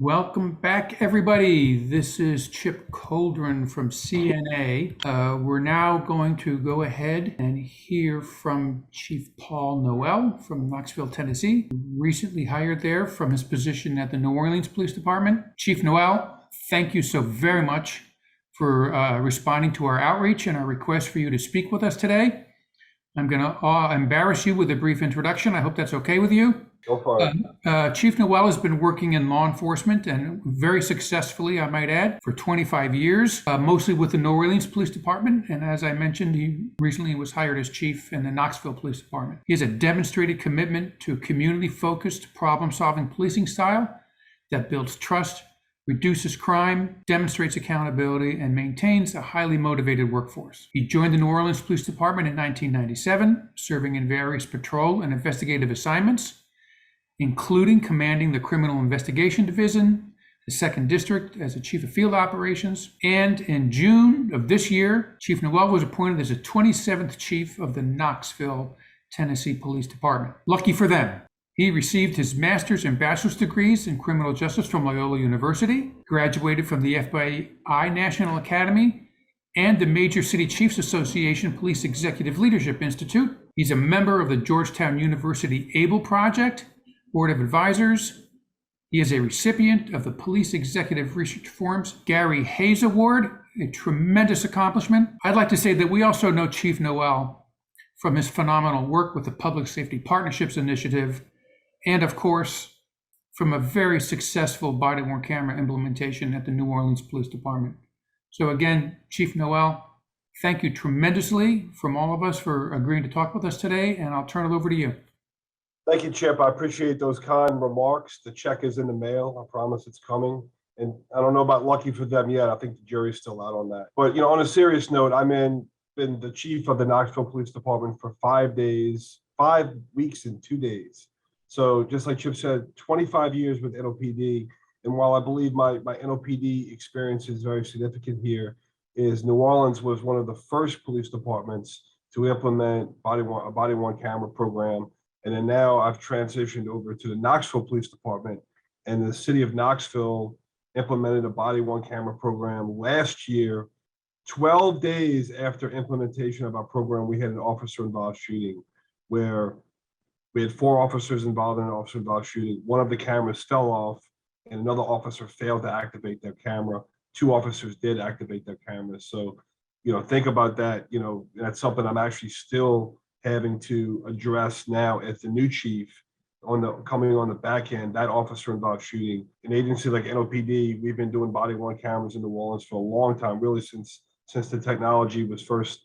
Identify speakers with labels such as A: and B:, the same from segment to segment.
A: Welcome back, everybody. This is Chip Coldren from CNA. We're now going to go ahead and hear from Chief Paul Noel from Knoxville, Tennessee, recently hired there from his position at the New Orleans Police Department. Chief Noel, thank you so very much for responding to our outreach and our request for you to speak with us today. I'm going to embarrass you with a brief introduction. I hope that's okay with you.
B: Go for it.
A: Chief Noel has been working in law enforcement and very successfully, I might add, for 25 years, mostly with the New Orleans Police Department. And as I mentioned, he recently was hired as chief in the Knoxville Police Department. He has a demonstrated commitment to a community-focused, problem-solving policing style that builds trust, reduces crime, demonstrates accountability, and maintains a highly motivated workforce. He joined the New Orleans Police Department in 1997, serving in various patrol and investigative assignments, including commanding the Criminal Investigation Division, the 2nd District as the Chief of Field Operations. And in June of this year, Chief Noel was appointed as the 27th Chief of the Knoxville, Tennessee Police Department. Lucky for them. He received his master's and bachelor's degrees in criminal justice from Loyola University, graduated from the FBI National Academy, and the Major City Chiefs Association Police Executive Leadership Institute. He's a member of the Georgetown University ABLE Project, Board of Advisors. He is a recipient of the Police Executive Research Forum's Gary Hayes Award, a tremendous accomplishment. I'd like to say that we also know Chief Noel from his phenomenal work with the Public Safety Partnerships Initiative, and of course, from a very successful body-worn camera implementation at the New Orleans Police Department. So again, Chief Noel, thank you tremendously from all of us for agreeing to talk with us today, and I'll turn it over to you.
B: Thank you, Chip. I appreciate those kind remarks. The check is in the mail. I promise it's coming. And I don't know about lucky for them yet. I think the jury's still out on that. But, on a serious note, been the chief of the Knoxville Police Department for 5 weeks and 2 days. So just like Chip said, 25 years with NOPD. And while I believe my NOPD experience is very significant here, is New Orleans was one of the first police departments to implement a body-worn camera program. And then now I've transitioned over to the Knoxville Police Department, and the city of Knoxville implemented a body-worn camera program last year. 12 days after implementation of our program, we had an officer-involved shooting where we had 4 officers involved in an officer-involved shooting. One of the cameras fell off, and another officer failed to activate their camera. 2 officers did activate their cameras. So, think about that. That's something I'm actually still having to address now as the new chief coming on the back end, that officer involved shooting. An agency like NOPD, we've been doing body-worn cameras in New Orleans for a long time, really since the technology was first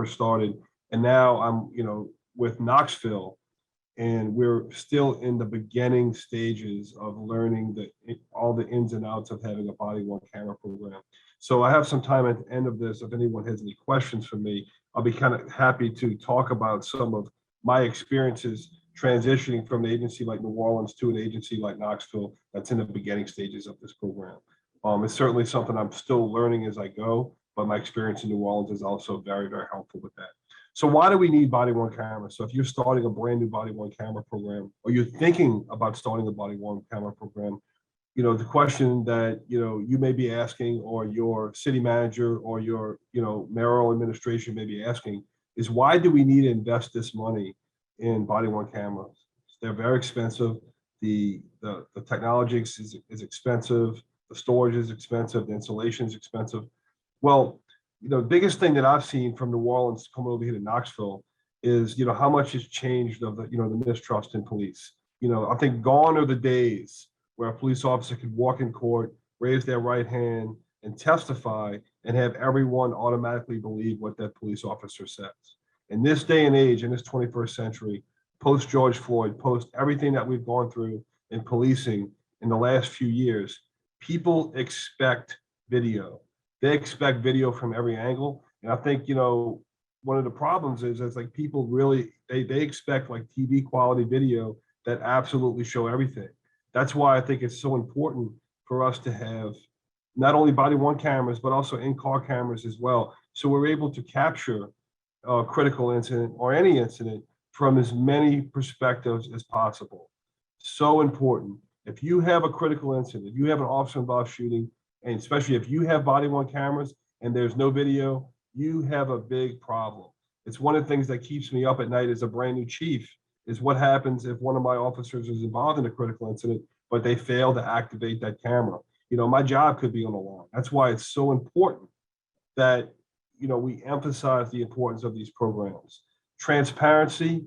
B: started. And now I'm, with Knoxville, and we're still in the beginning stages of learning all the ins and outs of having a body-worn camera program. So I have some time at the end of this. If anyone has any questions for me, I'll be kind of happy to talk about some of my experiences transitioning from an agency like New Orleans to an agency like Knoxville that's in the beginning stages of this program. It's certainly something I'm still learning as I go, but my experience in New Orleans is also very, very helpful with that. So why do we need body-worn cameras? So if you're starting a brand new body-worn camera program, or you're thinking about starting a body-worn camera program, the question that, you may be asking, or your city manager or your, mayoral administration may be asking, is why do we need to invest this money in body-worn cameras? They're very expensive. The technology is expensive. The storage is expensive. The installation is expensive. Well, the biggest thing that I've seen from New Orleans coming over here to Knoxville is, how much has changed of the mistrust in police. I think gone are the days where a police officer could walk in court, raise their right hand, and testify, and have everyone automatically believe what that police officer says. In this day and age, in this 21st century, post George Floyd, post everything that we've gone through in policing in the last few years, people expect video. They expect video from every angle. And I think, one of the problems is like people really, they expect like TV quality video that absolutely show everything. That's why I think it's so important for us to have not only body-worn cameras, but also in-car cameras as well. So we're able to capture a critical incident or any incident from as many perspectives as possible. So important. If you have a critical incident, if you have an officer involved shooting, and especially if you have body worn cameras and there's no video, you have a big problem. It's one of the things that keeps me up at night as a brand new chief is what happens if one of my officers is involved in a critical incident, but they fail to activate that camera. My job could be on the line. That's why it's so important that, we emphasize the importance of these programs. Transparency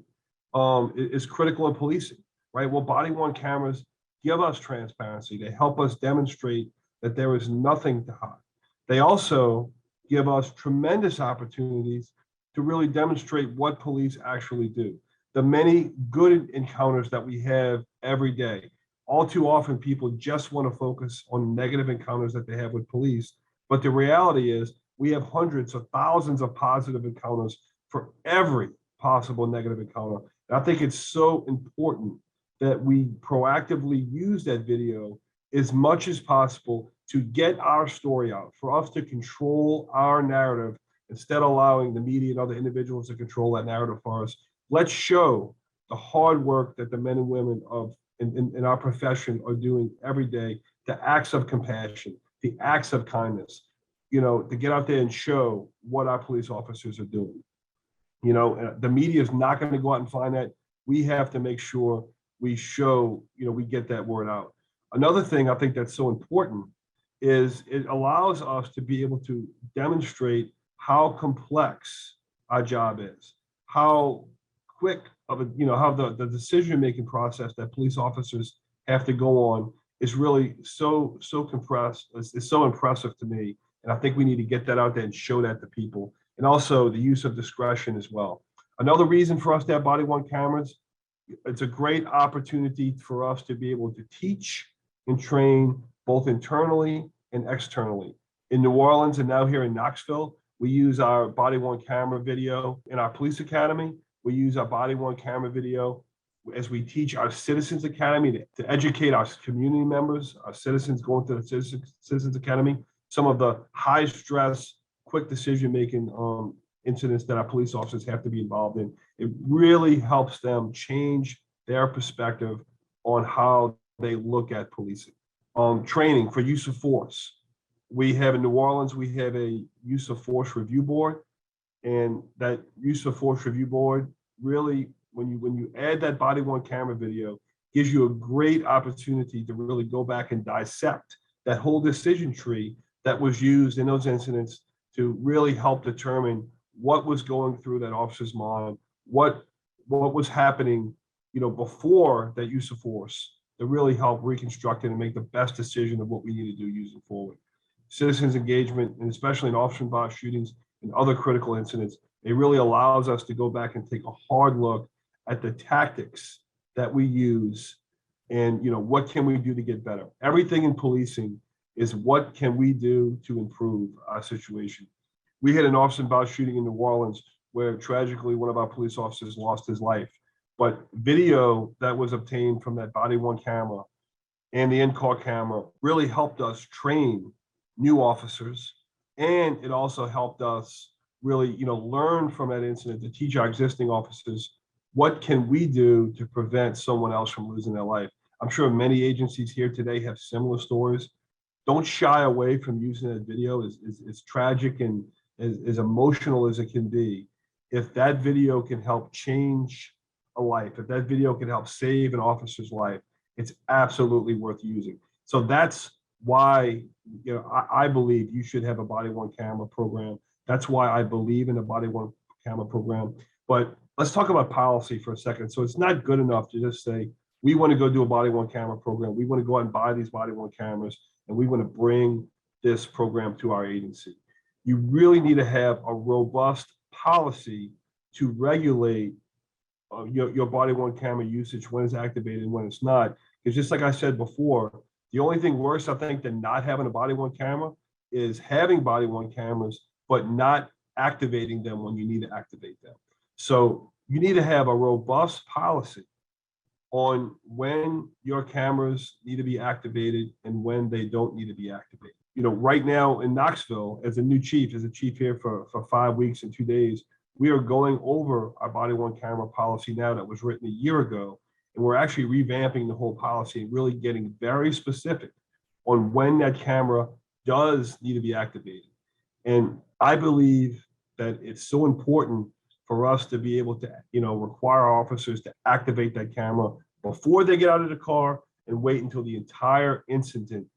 B: is critical in policing, right? Well, body worn cameras give us transparency. They help us demonstrate that there is nothing to hide. They also give us tremendous opportunities to really demonstrate what police actually do. The many good encounters that we have every day. All too often, people just want to focus on negative encounters that they have with police. But the reality is, we have hundreds of thousands of positive encounters for every possible negative encounter. And I think it's so important that we proactively use that video as much as possible to get our story out, for us to control our narrative instead of allowing the media and other individuals to control that narrative for us. Let's show the hard work that the men and women in our profession are doing every day, the acts of compassion, the acts of kindness, to get out there and show what our police officers are doing. The media is not going to go out and find that. We have to make sure we show, we get that word out. Another thing I think that's so important is it allows us to be able to demonstrate how complex our job is, how quick of how the decision-making process that police officers have to go on is really so compressed. It's so impressive to me. And I think we need to get that out there and show that to people. And also the use of discretion as well. Another reason for us to have body-worn cameras, it's a great opportunity for us to be able to teach and train both internally and externally. In New Orleans and now here in Knoxville, we use our body-worn camera video in our police academy. We use our body-worn camera video as we teach our Citizens Academy to educate our community members, our citizens going to the Citizens Academy, some of the high stress, quick decision-making incidents that our police officers have to be involved in. It really helps them change their perspective on how they look at policing. Training for use of force. We have in New Orleans, we have a use of force review board. And that use of force review board really, when you add that body-worn camera video, gives you a great opportunity to really go back and dissect that whole decision tree that was used in those incidents to really help determine what was going through that officer's mind, what was happening, before that use of force, to really help reconstruct it and make the best decision of what we need to do using forward. Citizens engagement, and especially in officer-involved shootings and other critical incidents, it really allows us to go back and take a hard look at the tactics that we use and what can we do to get better. Everything in policing is what can we do to improve our situation. We had an officer-involved shooting in New Orleans where tragically one of our police officers lost his life. But video that was obtained from that body-worn camera and the in-car camera really helped us train new officers. And it also helped us really, learn from that incident to teach our existing officers, what can we do to prevent someone else from losing their life? I'm sure many agencies here today have similar stories. Don't shy away from using that video. As tragic and as emotional as it can be. If that video can help change a life, if that video can help save an officer's life, it's absolutely worth using. So that's why I believe you should have a body-worn camera program. That's why I believe in a body-worn camera program. But let's talk about policy for a second. So it's not good enough to just say, we want to go do a body-worn camera program. We want to go out and buy these body-worn cameras, and we want to bring this program to our agency. You really need to have a robust policy to regulate your body-worn camera usage, when it's activated and when it's not. Because just like I said before, the only thing worse, I think, than not having a body-worn camera is having body-worn cameras, but not activating them when you need to activate them. So you need to have a robust policy on when your cameras need to be activated and when they don't need to be activated. Right now in Knoxville, as a new chief, as a chief here for 5 weeks and 2 days, we are going over our body-worn camera policy now that was written a year ago. And we're actually revamping the whole policy and really getting very specific on when that camera does need to be activated. And I believe that it's so important for us to be able to, require our officers to activate that camera before they get out of the car and wait until the entire incident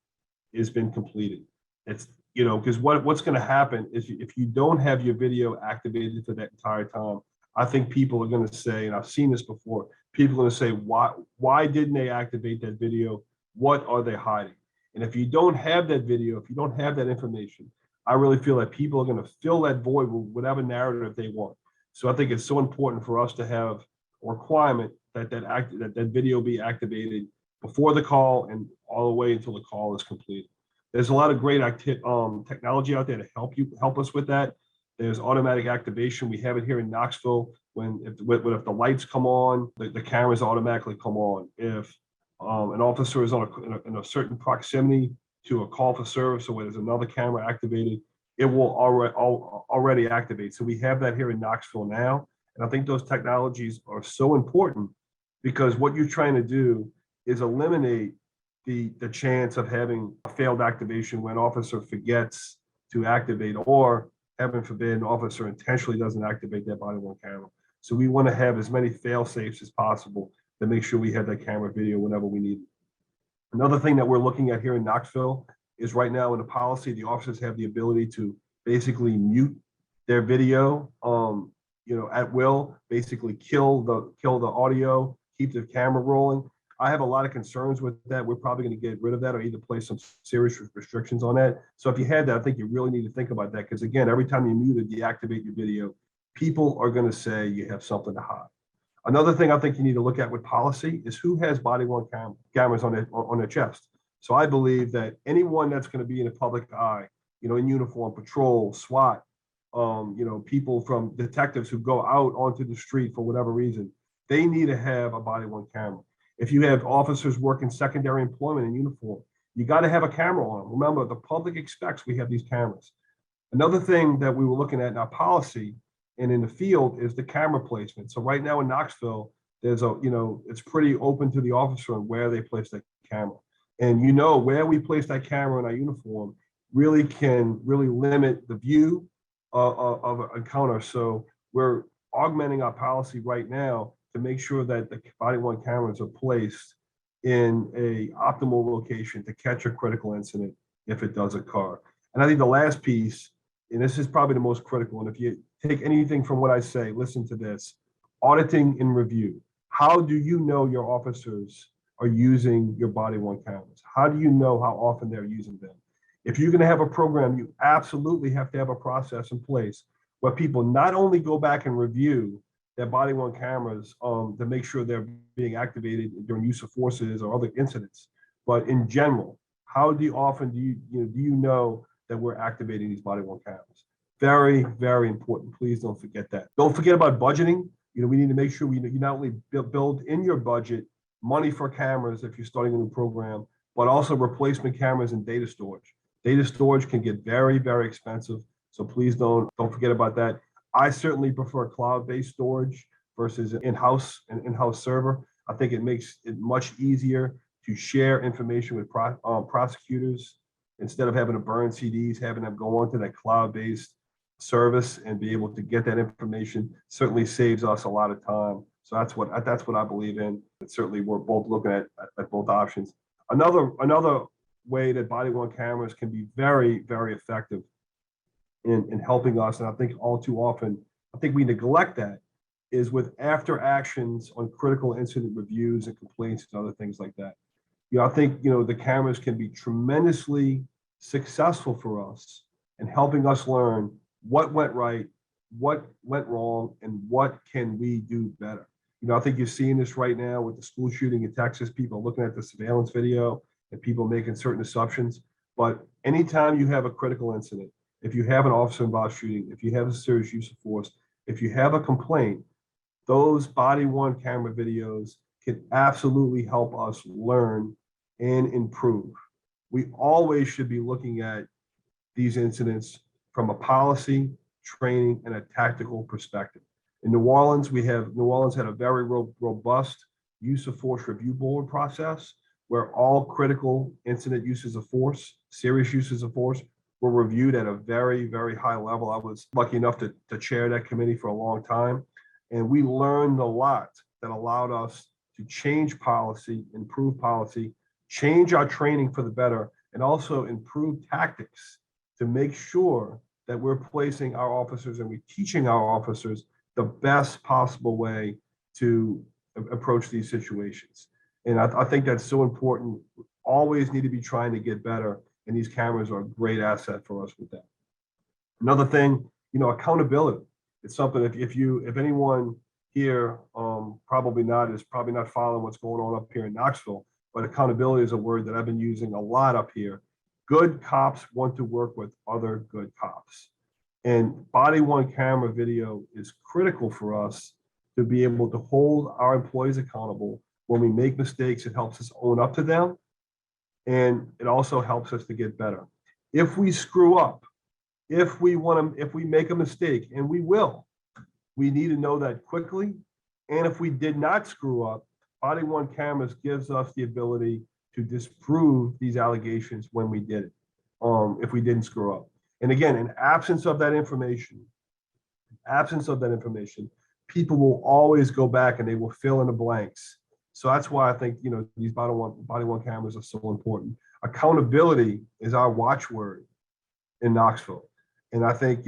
B: has been completed. It's, because what's going to happen is if you don't have your video activated for that entire time, I think people are going to say, and I've seen this before, people are going to say, why didn't they activate that video? What are they hiding? And if you don't have that video, if you don't have that information, I really feel that people are going to fill that void with whatever narrative they want. So I think it's so important for us to have a requirement that video be activated before the call and all the way until the call is completed. There's a lot of great technology out there to help us with that. There's automatic activation. We have it here in Knoxville. If the lights come on, the cameras automatically come on. If an officer is in a certain proximity to a call for service, or where there's another camera activated, it will already activate. So we have that here in Knoxville now. And I think those technologies are so important because what you're trying to do is eliminate the chance of having a failed activation when an officer forgets to activate, or heaven forbid, an officer intentionally doesn't activate that body-worn camera. So we want to have as many fail safes as possible to make sure we have that camera video whenever we need it. Another thing that we're looking at here in Knoxville is right now in the policy, the officers have the ability to basically mute their video, at will, basically kill the audio, keep the camera rolling. I have a lot of concerns with that. We're probably going to get rid of that or either place some serious restrictions on that. So if you had that, I think you really need to think about that because again, every time you mute or deactivate your video, people are going to say you have something to hide. Another thing I think you need to look at with policy is who has body-worn cameras on their chest. So I believe that anyone that's going to be in the public eye, in uniform, patrol, SWAT, people from detectives who go out onto the street for whatever reason, they need to have a body-worn camera. If you have officers working secondary employment in uniform, you got to have a camera on them. Remember, the public expects we have these cameras. Another thing that we were looking at in our policy and in the field is the camera placement. So right now in Knoxville, there's it's pretty open to the officer on where they place that camera. And where we place that camera in our uniform really can limit the view of an encounter. So we're augmenting our policy right now to make sure that the body-worn cameras are placed in a optimal location to catch a critical incident if it does occur. And I think the last piece, and this is probably the most critical, and if you take anything from what I say, listen to this, auditing and review. How do you know your officers are using your body-worn cameras? How do you know how often they're using them? If you're going to have a program, you absolutely have to have a process in place where people not only go back and review their body-worn cameras to make sure they're being activated during use of forces or other incidents, but in general, how often do you know that we're activating these body-worn cameras? Very, very important. Please don't forget that. Don't forget about budgeting. We need to make sure you not only build in your budget money for cameras if you're starting a new program, but also replacement cameras and data storage. Data storage can get very, very expensive. So please don't forget about that. I certainly prefer cloud-based storage versus an in-house server. I think it makes it much easier to share information with prosecutors instead of having to burn CDs, having them go onto that cloud-based service and be able to get that information certainly saves us a lot of time. So that's what I believe in. And certainly we're both looking at both options. Another way that body-worn cameras can be very, very effective in helping us, and I think all too often, I think we neglect that, is with after actions on critical incident reviews and complaints and other things like that. I think, the cameras can be tremendously successful for us in helping us learn what went right, what went wrong, and what can we do better. I think you're seeing this right now with the school shooting in Texas, people looking at the surveillance video and people making certain assumptions. But anytime you have a critical incident, if you have an officer involved shooting, if you have a serious use of force, if you have a complaint, those body-worn camera videos can absolutely help us learn and improve. We always should be looking at these incidents from a policy, training, and a tactical perspective. In New Orleans had a very robust use of force review board process where all critical incident uses of force, serious uses of force, were reviewed at a very, very high level. I was lucky enough to chair that committee for a long time. And we learned a lot that allowed us to change policy, improve policy, change our training for the better, and also improve tactics to make sure that we're placing our officers and we're teaching our officers the best possible way to approach these situations. And I think that's so important. Always need to be trying to get better. And these cameras are a great asset for us with that. Another thing, accountability. It's something if anyone here probably not following what's going on up here in Knoxville, but accountability is a word that I've been using a lot up here. Good cops want to work with other good cops. And body worn camera video is critical for us to be able to hold our employees accountable. When we make mistakes, it helps us own up to them. And it also helps us to get better. If we screw up, if we make a mistake, and we will, we need to know that quickly. And if we did not screw up, body worn cameras gives us the ability to disprove these allegations when we did it, if we didn't screw up. And again, in absence of that information, people will always go back and they will fill in the blanks. So that's why I think, these body worn cameras are so important. Accountability is our watchword in Knoxville. And I think,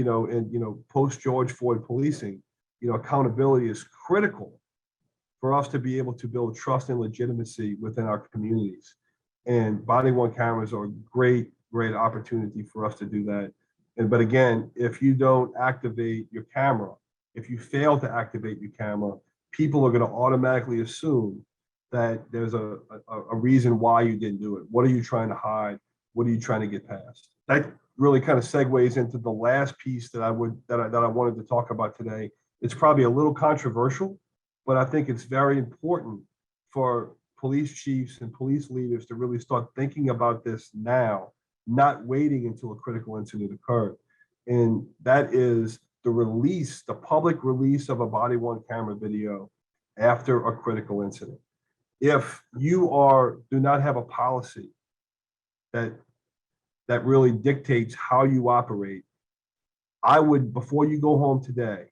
B: post George Floyd policing, accountability is critical for us to be able to build trust and legitimacy within our communities. And body worn cameras are a great opportunity for us to do that. But again, if you don't activate your camera, if you fail to activate your camera, people are going to automatically assume that there's a reason why you didn't do it. What are you trying to hide? What are you trying to get past? That really kind of segues into the last piece that I wanted to talk about today. It's probably a little controversial, but I think it's very important for police chiefs and police leaders to really start thinking about this now, not waiting until a critical incident occurred. And that is the public release of a body worn camera video after a critical incident. If you do not have a policy that really dictates how you operate, I would, before you go home today,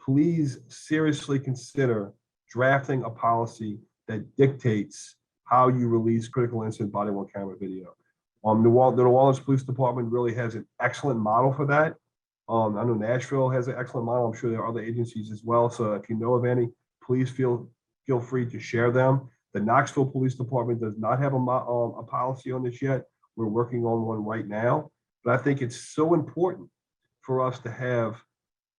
B: please seriously consider drafting a policy that dictates how you release critical incident body worn camera video. The New Orleans Police Department really has an excellent model for that. I know Nashville has an excellent model. I'm sure there are other agencies as well. So if you know of any, please feel free to share them. The Knoxville Police Department does not have a policy on this yet. We're working on one right now. But I think it's so important for us to have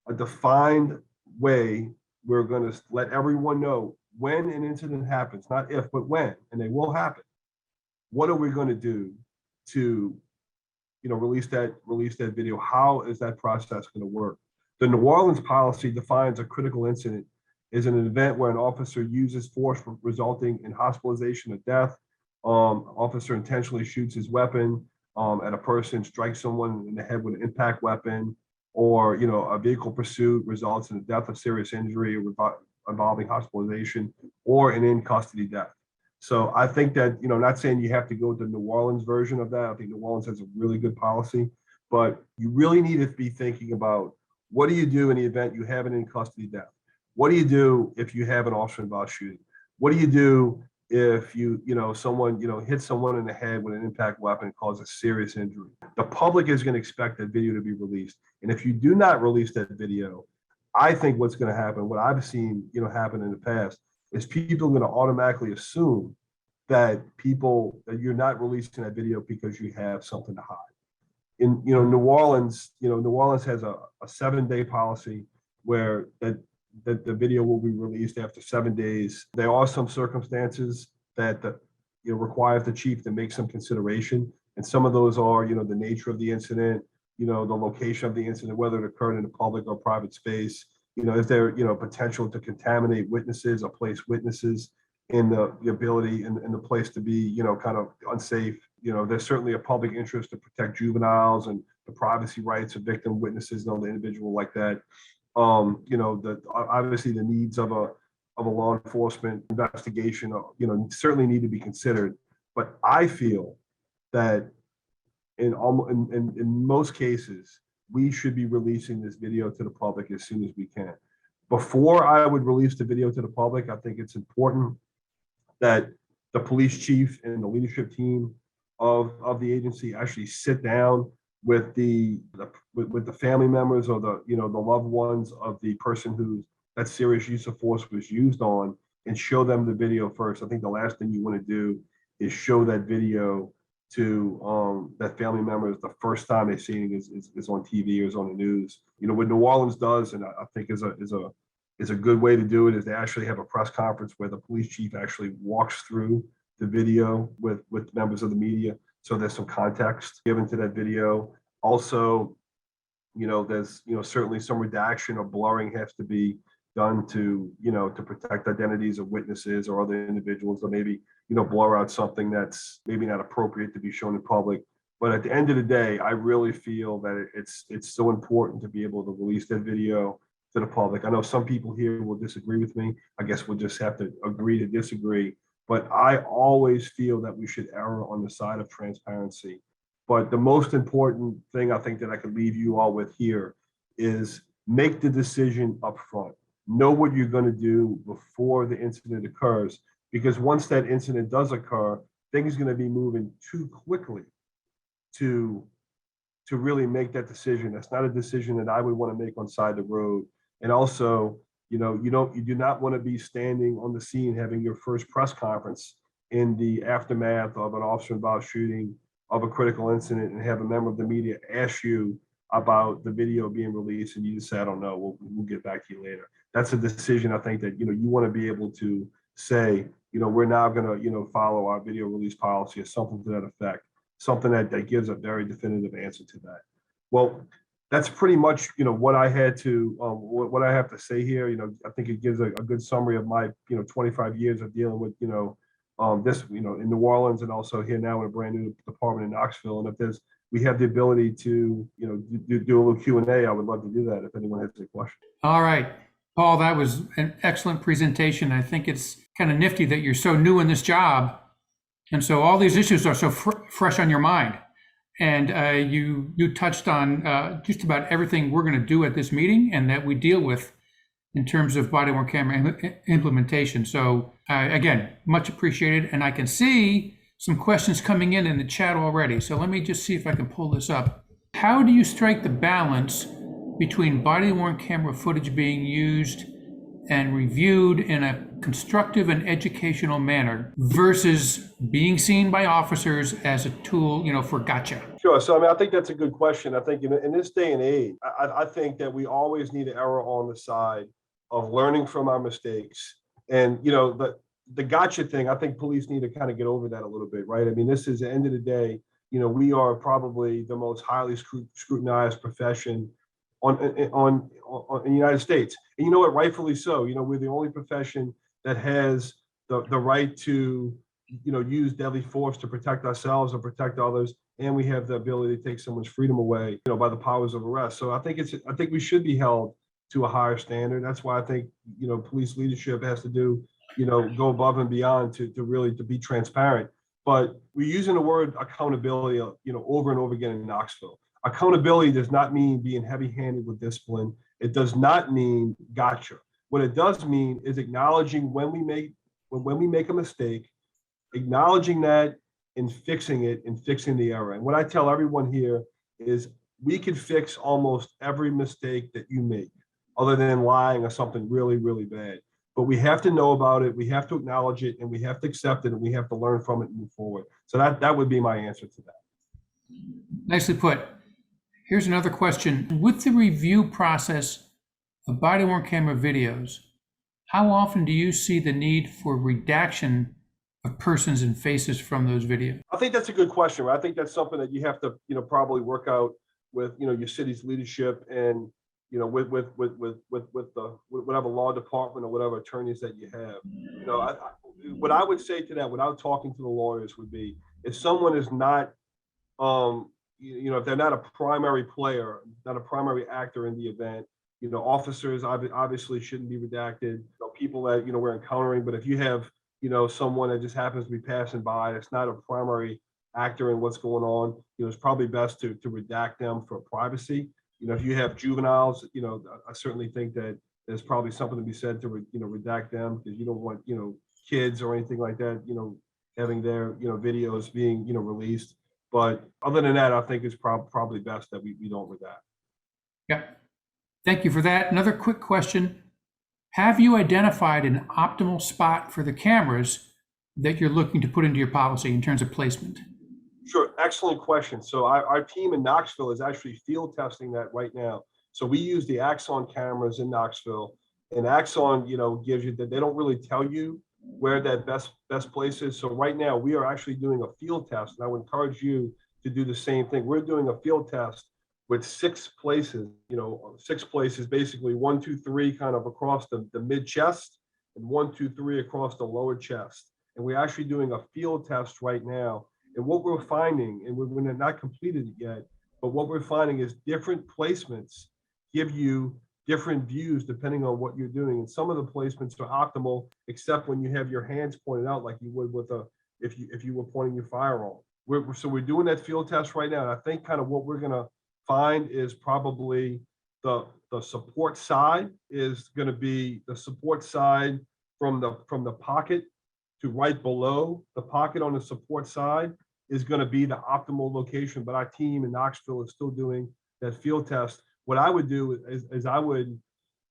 B: a defined way. We're going to let everyone know when an incident happens, not if, but when, and they will happen. What are we going to do to release that video? How is that process going to work? The New Orleans policy defines a critical incident is an event where an officer uses force resulting in hospitalization or death. Officer intentionally shoots his weapon at a person, strikes someone in the head with an impact weapon, or a vehicle pursuit results in the death of serious injury involving hospitalization, or an in-custody death. So I think that, not saying you have to go with the New Orleans version of that. I think New Orleans has a really good policy, but you really need to be thinking about, what do you do in the event you have an in-custody death? What do you do if you have an officer-involved shooting? What do you do if someone hits someone in the head with an impact weapon and causes serious injury? The public is going to expect that video to be released. And if you do not release that video, I think what's going to happen, what I've seen happen in the past, is people are going to automatically assume that you're not releasing that video because you have something to hide. In New Orleans, New Orleans has a 7-day policy where that the video will be released after 7 days. There are some circumstances that requires the chief to make some consideration, and some of those are the nature of the incident, the location of the incident, whether it occurred in a public or private space. Is there potential to contaminate witnesses or place witnesses in the ability in the place to be kind of unsafe. There's certainly a public interest to protect juveniles and the privacy rights of victim witnesses and the individual like that. Obviously the needs of of a law enforcement investigation, certainly need to be considered. But I feel that in most cases, we should be releasing this video to the public as soon as we can. Before I would release the video to the public, I think it's important that the police chief and the leadership team of the agency actually sit down with the family members or the loved ones of the person who that serious use of force was used on, and show them the video first. I think the last thing you want to do is show that video to that family members the first time they see it is on TV or is on the news. What New Orleans does, and I think is a good way to do it, is they actually have a press conference where the police chief actually walks through the video with members of the media, so there's some context given to that video. Also, there's certainly some redaction or blurring has to be done to protect identities of witnesses or other individuals, or maybe blur out something that's maybe not appropriate to be shown in public. But at the end of the day, I really feel that it's so important to be able to release that video to the public. I know some people here will disagree with me. I guess we'll just have to agree to disagree. But I always feel that we should err on the side of transparency. But the most important thing I think that I could leave you all with here is make the decision up front. Know what you're going to do before the incident occurs, because once that incident does occur, things are going to be moving too quickly to really make that decision. That's not a decision that I would want to make on side of the road. And also, you do not want to be standing on the scene having your first press conference in the aftermath of an officer-involved shooting of a critical incident and have a member of the media ask you about the video being released, and you just say, I don't know, we'll get back to you later. That's a decision I think that you want to be able to say, we're now going to follow our video release policy or something to that effect, something that gives a very definitive answer to that. Well, that's pretty much what I had to what I have to say here. I think it gives a good summary of my 25 years of dealing with this in New Orleans, and also here now in a brand new department in Knoxville. And if we have the ability to do a little Q&A, I would love to do that if anyone has any questions.
A: All right, Paul, that was an excellent presentation. I think it's kind of nifty that you're so new in this job, and so all these issues are so fresh on your mind. And you touched on just about everything we're going to do at this meeting and that we deal with in terms of body-worn camera implementation. So again, much appreciated. And I can see some questions coming in the chat already. So let me just see if I can pull this up. How do you strike the balance between body-worn camera footage being used and reviewed in a constructive and educational manner versus being seen by officers as a tool, for gotcha?
B: Sure. So, I think that's a good question. I think in this day and age, I think that we always need to err on the side of learning from our mistakes. And, the gotcha thing, I think police need to kind of get over that a little bit, right? This is the end of the day, we are probably the most highly scrutinized profession in the United States. And you know what, rightfully so. We're the only profession that has the right to, use deadly force to protect ourselves and protect others. And we have the ability to take someone's freedom away, by the powers of arrest. So I think we should be held to a higher standard. That's why I think, police leadership has to do, go above and beyond to really be transparent. But we're using the word accountability, over and over again in Knoxville. Accountability does not mean being heavy-handed with discipline. It does not mean gotcha. What it does mean is acknowledging when we make a mistake, acknowledging that and fixing it and fixing the error. And what I tell everyone here is we can fix almost every mistake that you make, other than lying or something really, really bad. But we have to know about it, we have to acknowledge it, and we have to accept it, and we have to learn from it and move forward. So that would be my answer to that.
A: Nicely put. Here's another question. With the review process of body-worn camera videos, how often do you see the need for redaction of persons and faces from those videos? I
B: think that's a good question. Right? I think that's something that you have to, probably work out with, your city's leadership and, with the whatever law department or whatever attorneys that you have. What I would say to that, without talking to the lawyers, would be if someone is not, if they're not a primary player, not a primary actor in the event, Officers obviously shouldn't be redacted. People that we're encountering. But if you have someone that just happens to be passing by, it's not a primary actor in what's going on. It's probably best to redact them for privacy. If you have juveniles, I certainly think that there's probably something to be said to redact them, because you don't want kids or anything like that having their videos being released. But other than that, I think it's probably best that we don't redact.
A: Yeah. Thank you for that. Another quick question. Have you identified an optimal spot for the cameras that you're looking to put into your policy in terms of placement?
B: Sure. Excellent question. So our team in Knoxville is actually field testing that right now. So we use the Axon cameras in Knoxville, and Axon, gives you that. They don't really tell you where that best place is. So right now we are actually doing a field test, and I would encourage you to do the same thing. We're doing a field test with 6 places, 6 places, basically 1, 2, 3 kind of across the mid chest, and 1, 2, 3 across the lower chest. And we're actually doing a field test right now. And what we're finding, and we're not completed it yet, but what we're finding is different placements give you different views depending on what you're doing. And some of the placements are optimal, except when you have your hands pointed out like you would with if you were pointing your firearm. So we're doing that field test right now. And I think kind of what we're gonna find is probably the support side is going to be the support side from the pocket to right below the pocket on the support side is going to be the optimal location. But our team in Knoxville is still doing that field test. What I would do is I would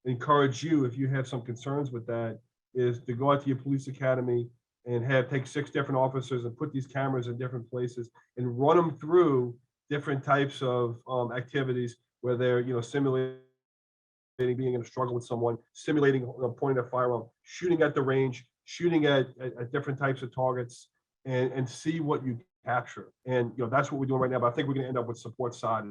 B: encourage you, if you have some concerns with that, is to go out to your police academy and take 6 different officers and put these cameras in different places and run them through different types of activities where they're simulating being in a struggle with someone, simulating pointing a firearm, shooting at the range, shooting at different types of targets, and see what you capture. And that's what we're doing right now. But I think we're going to end up with support side.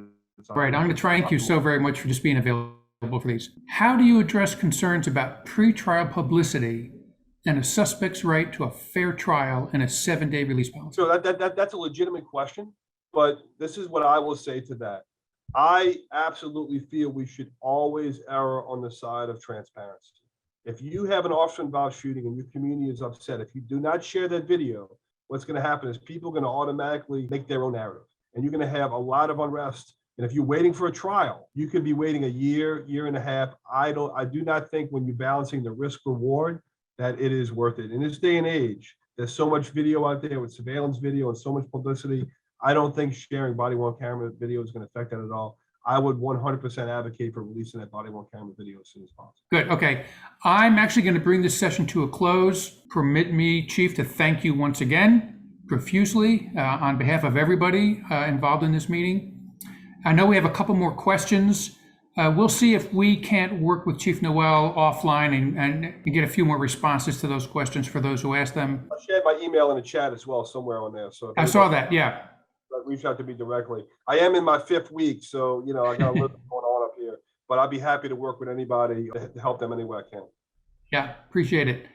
A: Right. I'm going to thank you so very much for just being available for these. How do you address concerns about pretrial publicity and a suspect's right to a fair trial and a 7-day release policy?
B: So that's a legitimate question. But this is what I will say to that. I absolutely feel we should always err on the side of transparency. If you have an officer-involved shooting and your community is upset, if you do not share that video, what's going to happen is people are going to automatically make their own narrative. And you're going to have a lot of unrest. And if you're waiting for a trial, you could be waiting a year, year and a half. I do not think when you're balancing the risk reward that it is worth it. In this day and age, there's so much video out there with surveillance video and so much publicity. I don't think sharing body-worn camera video is going to affect that at all. I would 100% advocate for releasing that body-worn camera video as soon as possible.
A: Good. Okay. I'm actually going to bring this session to a close. Permit me, Chief, to thank you once again profusely on behalf of everybody involved in this meeting. I know we have a couple more questions. We'll see if we can't work with Chief Noel offline and get a few more responses to those questions for those who asked them.
B: I shared my email in the chat as well, somewhere on there. So
A: I saw that. Yeah.
B: Reach out to me directly. I am in my 5th week, so I got a little going on up here. But I'll be happy to work with anybody to help them any way I can.
A: Yeah, appreciate it.